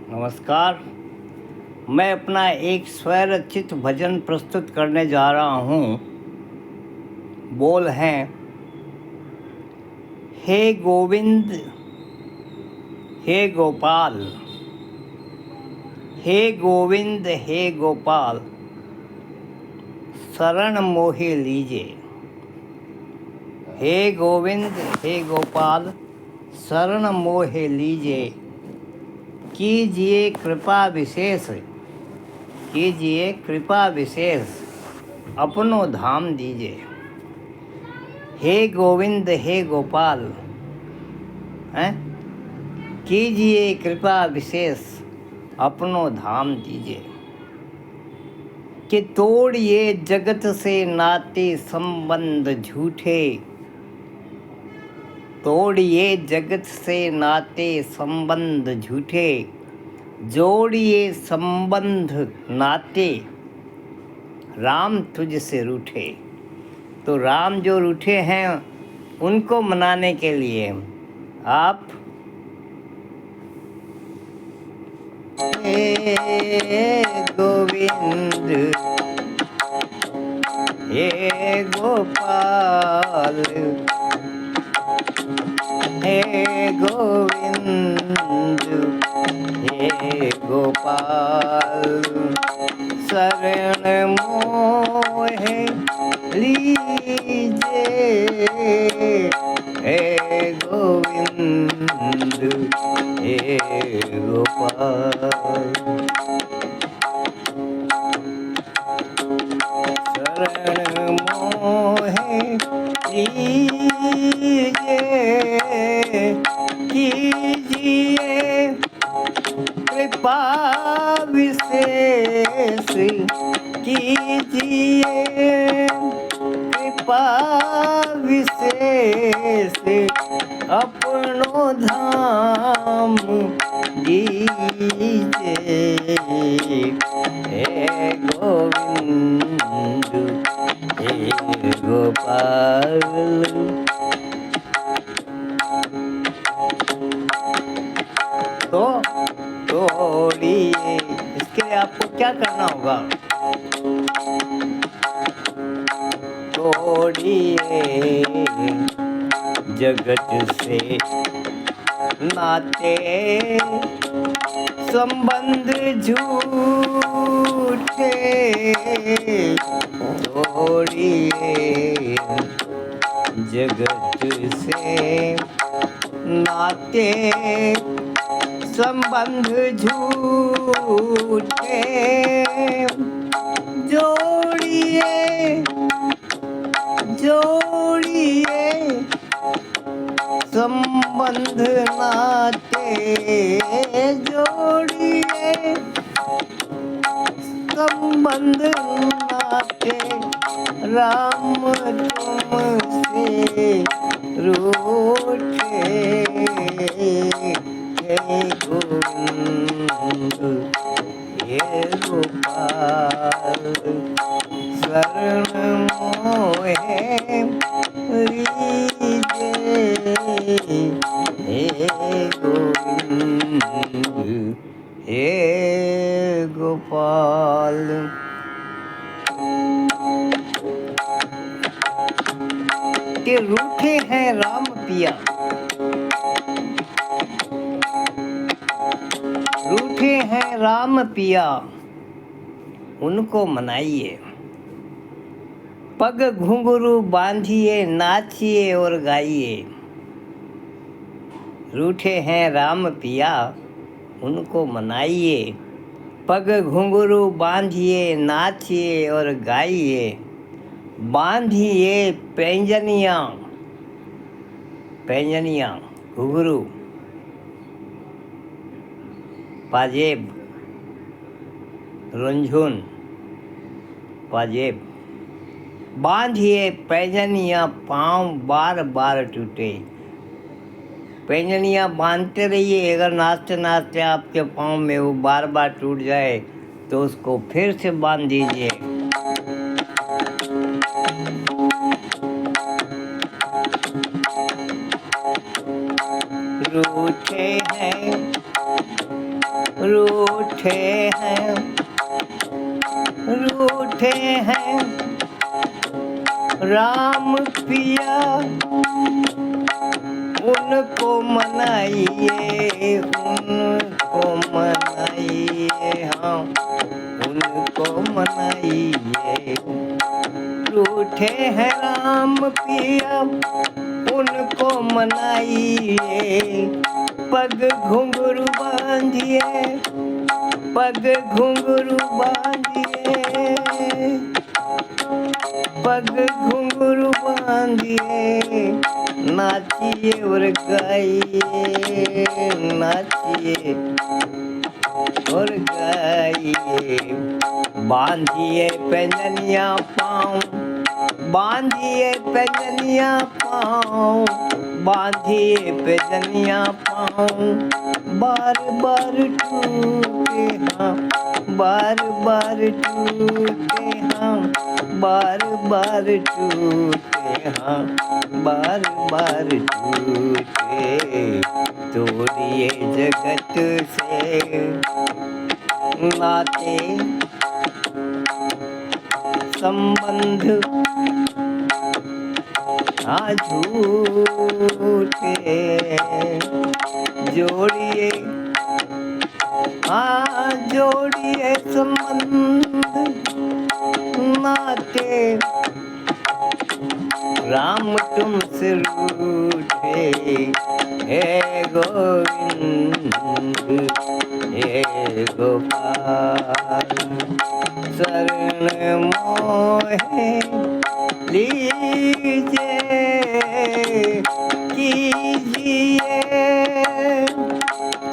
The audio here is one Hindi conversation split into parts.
नमस्कार। मैं अपना एक स्वरचित भजन प्रस्तुत करने जा रहा हूँ। बोल हैं, हे गोविंद हे गोपाल, हे गोविंद हे गोपाल, शरण मोहे लीजे। हे गोविंद हे गोपाल, शरण मोहे लीजे। कीजिए कृपा विशेष, कीजिए कृपा विशेष, अपनो धाम दीजिए। हे गोविंद हे गोपाल, हैं, कीजिए कृपा विशेष, अपनो धाम दीजिए। कि तोड़िए जगत से नाते संबंध झूठे, तोड़िए जगत से नाते संबंध झूठे, जोड़िए संबंध नाते राम तुझसे रूठे। तो राम जो रूठे हैं उनको मनाने के लिए आप हे गोविंद हे गोपाल, हे गोविंद हे गोपाल, शरण मोहे लीजे। हे गोविंद हे गोपाल, शरण मोहे लीजे। कीजिए कृपा विशेष, कीजिए कृपा विशेष, अपनो धाम दीजिए। हे गोविंद हे गोपाल, तो तोड़िए। इसके लिए आपको क्या करना होगा? तोड़िए जगत से नाते संबंध झूठे, तोड़िए जगत से नाते संबंध झूठे, जोड़िए जोड़िए संबंध नाते, जोड़िए संबंध नाते राम तुमसे रूठे। हे गोविंद हे गोपाल, शरण मोहे लीजे। हे गोविंद हे गोपाल। के रूठे हैं राम पिया, रूठे हैं राम पिया, उनको मनाइए। पग घुंघरू बांधिए, नाचिए और गाइए। रूठे हैं राम पिया, उनको मनाइए। पग घुंघरू बांधिए, नाचिए और गाइए। बांधिए पैंजनियाँ, पैंजनियाँ घुंघरू पाजेब, रुंझुन पाजेब। बांधिए पैंजनियाँ, पाँव बार बार टूटे। पैंजनियाँ बांधते रहिए, अगर नाचते नाचते आपके पाँव में वो बार बार टूट जाए तो उसको फिर से बांध दीजिए। रूठे हैं रूठे हैं, रूठे हैं राम पिया, उनको मनाइए, उनको मनाइए, हाँ उनको मनाइए। रूठे हैं राम पिया, उनको मनाइए। पग घुंघरू बांधिए, पग घुंघरू बांधिए, पग घुंघरू बांधिए। नाचिए और गाइए, नाचिए और गाइए। बांधिए पैंजनिया पाँव, बांधिए पैंजनिया पाँव, बांधिए पैंजनिया पाँव। बार बार टूटे हाँ, बार बार टूटे हाँ, बार बार टूटे हाँ, बार बार टूटे। तोड़िए जगत से नाते संबंध, हाँ झूठे। जोड़िए, हाँ जोड़िए संबंध नाते। राम तुमसे रूठे हे गोविंद, हे गोपाल। शरण मोहे लीजिए, कीजिए,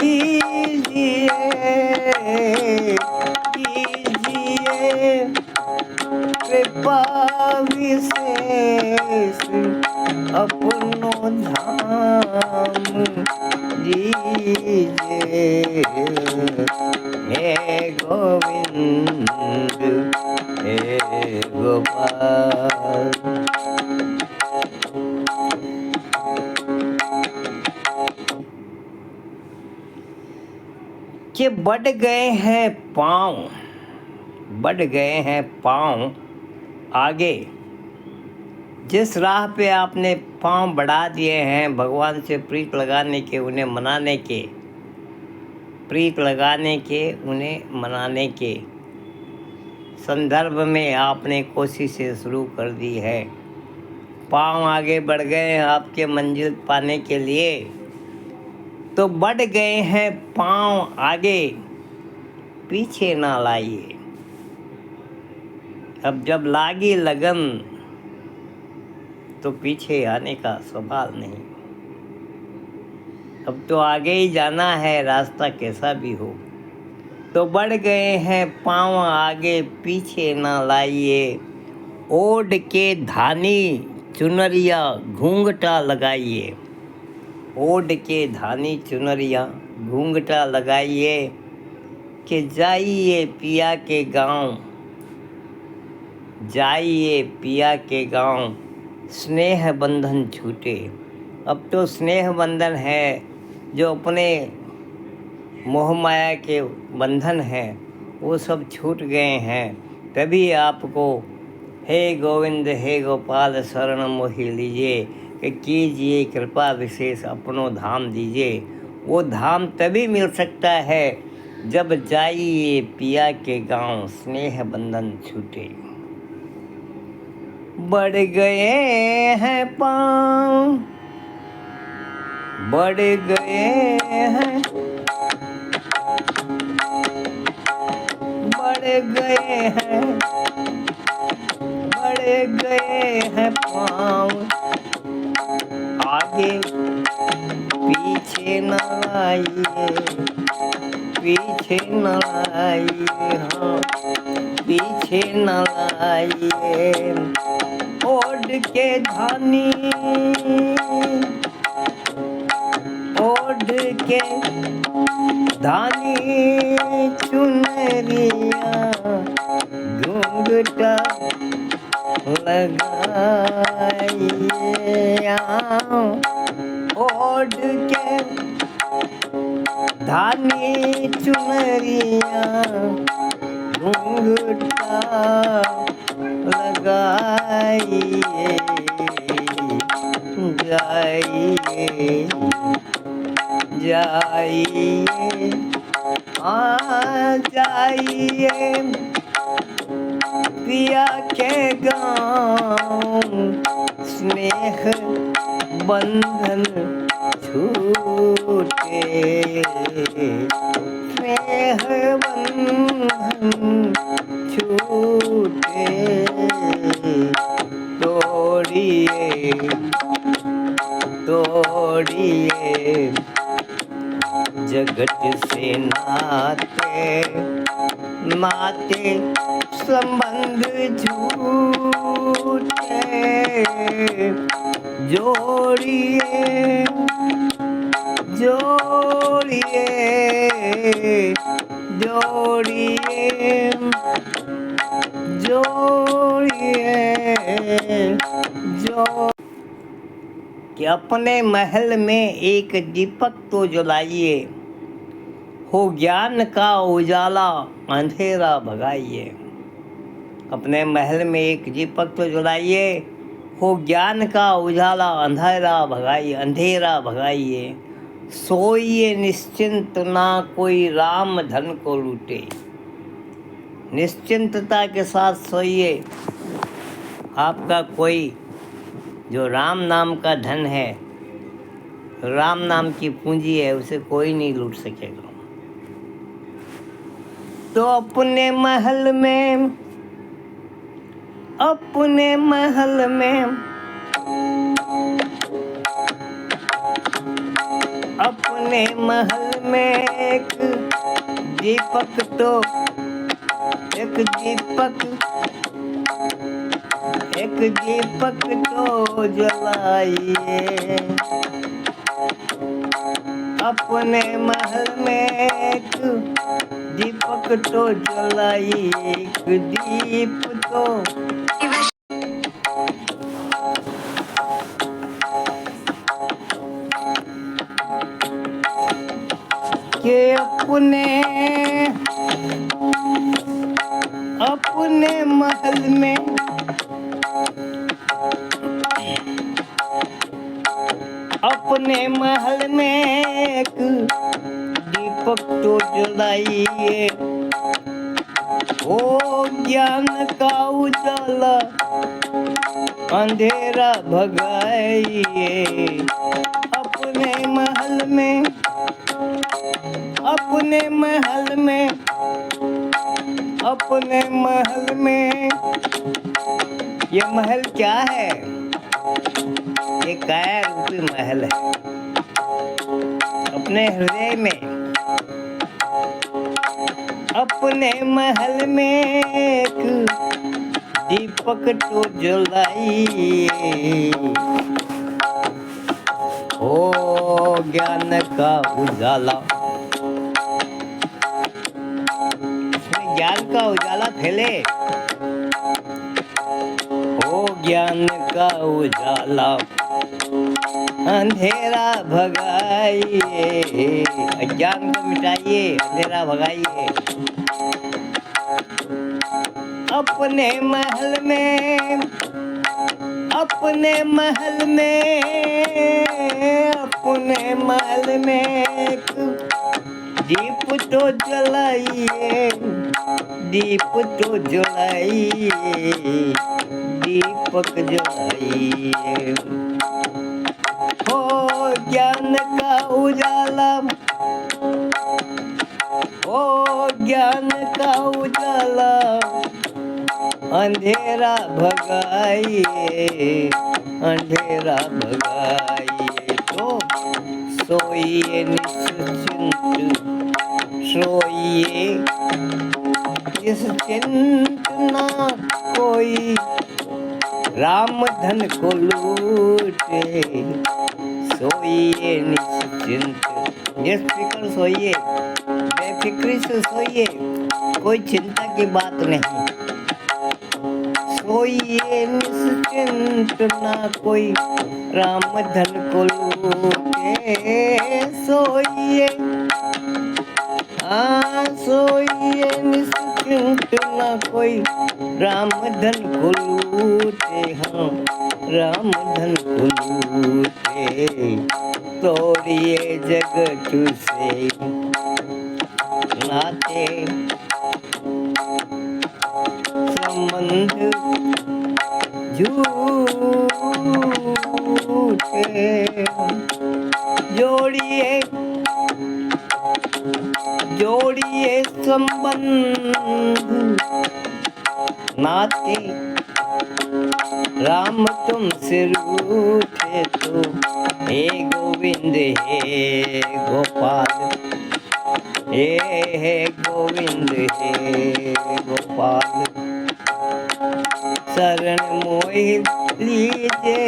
कीजिए, कीजिए कृपा विशेष अपनो धाम दीजिए। हे गोविंद, हे गोपाल। कि बढ़ गए हैं पाँव, बढ़ गए हैं पाँव आगे। जिस राह पे आपने पाँव बढ़ा दिए हैं भगवान से प्रीत लगाने के, उन्हें मनाने के, प्रीत लगाने के, उन्हें मनाने के संदर्भ में आपने कोशिशें शुरू कर दी है। पाँव आगे बढ़ गए हैं आपके मंजिल पाने के लिए, तो बढ़ गए हैं पाँव आगे, पीछे ना लाइए। अब जब लागी लगन तो पीछे आने का सवाल नहीं। अब तो आगे ही जाना है, रास्ता कैसा भी हो। तो बढ़ गए हैं पाँव आगे, पीछे ना लाइए। ओढ़ के धानी चुनरिया घूंघटा लगाइए, ओढ़ के धानी चुनरिया घूंघटा लगाइए। कि जाइए पिया के गांव, जाइए पिया के गांव, स्नेह बंधन छूटे। अब तो स्नेह बंधन है, जो अपने मोह माया के बंधन हैं वो सब छूट गए हैं। तभी आपको हे गोविंद हे गोपाल शरण मोहि लीजिए, कि कीजिए कृपा विशेष अपनो धाम दीजिए। वो धाम तभी मिल सकता है जब जाइए पिया के गांव, स्नेह बंधन छूटे। बढ़ गए हैं पाँव, बढ़ गए हैं, बढ़ गए हैं, बढ़ गए हैं पाँव आगे, पीछे न आइए, पीछे न आइए, हाँ पीछे न आइए। ओढ़ के धानी, ओढ़ के धानी चुनरिया घूंघटा लगाइए। ओढ़ के धानी चुनरिया घूंघटा लगाइए जाइए जाइए आ जाइए पिया के गाँव स्नेह बंधन छूटे स्नेह बंधन छूटे तोड़िए तोड़िए जगत से नाते नाते संबंध झूठे जोड़िए जोड़िए जोड़िए जोड़िए जो कि अपने महल में एक दीपक तो जलाइए, हो ज्ञान का उजाला अंधेरा भगाइए। अपने महल में एक दीपक तो जलाइए, हो ज्ञान का उजाला अंधेरा भगाइए। सोइए निश्चिंत ना कोई राम धन को लूटे। निश्चिंतता के साथ सोइए, आपका कोई जो राम नाम का धन है, राम नाम की पूंजी है, उसे कोई नहीं लूट सकेगा। तो अपने महल में एक दीपक तो जलाइए। अपने महल में एक दीपक तो जलाइए, एक दीप तो के अपने महल में एक दीपक तो जलाइए, ओ ज्ञान का उजाला अंधेरा भगाइए। अपने महल में ये महल क्या है? ये काया रूपी महल है। अपने हृदय में, अपने महल में एक दीपक तो जलाइए, ओ ज्ञान का उजाला। ज्ञान का उजाला फैले, ओ ज्ञान का उजाला अंधेरा भगाइए। अज्ञान को मिटाइए, अंधेरा भगाइए। अपने महल में एक दीप तो जलाइए, दीपक जलाइए। हो ज्ञान का उजाला, ओ ज्ञान का उजाला अंधेरा भगाइए, अंधेरा भगाइए। तो सोइए निश्चिंत, सोइए निश्चिंत ना कोई राम धन को लूटे। सोइए निश्चिंत, निष्फिक्र सोइए, बेफिक्री से सोइए, कोई चिंता की बात नहीं। सोइए निश्चिंत ना कोई राम धन को लूटे। सोइए न कोई राम धन को लूटे, हाँ राम धन को लूटे, तोड़िए जगत से नाते संबंध झूठे, जोड़िए जोड़िए संबंध नाते, राम तुमसे रूठे तो हे गोविंद हे गोपाल, हे गोविंद हे गोपाल, शरण मोहि लीजे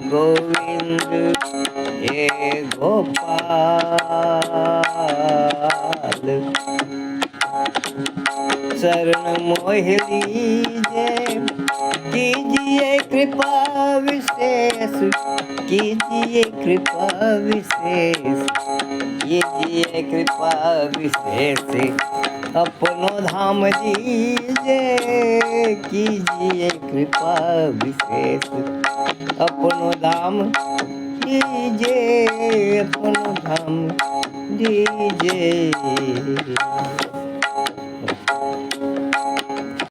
गोविंद हे गोपाल, शरण मोहि लीजे, कीजिए कृपा विशेष, कीजिए कृपा विशेष, कीजिए कृपा विशेष, अपनो धाम दीजे, कीजिए कृपा विशेष, अपनो धाम दीजे, अपनो धाम दीजे।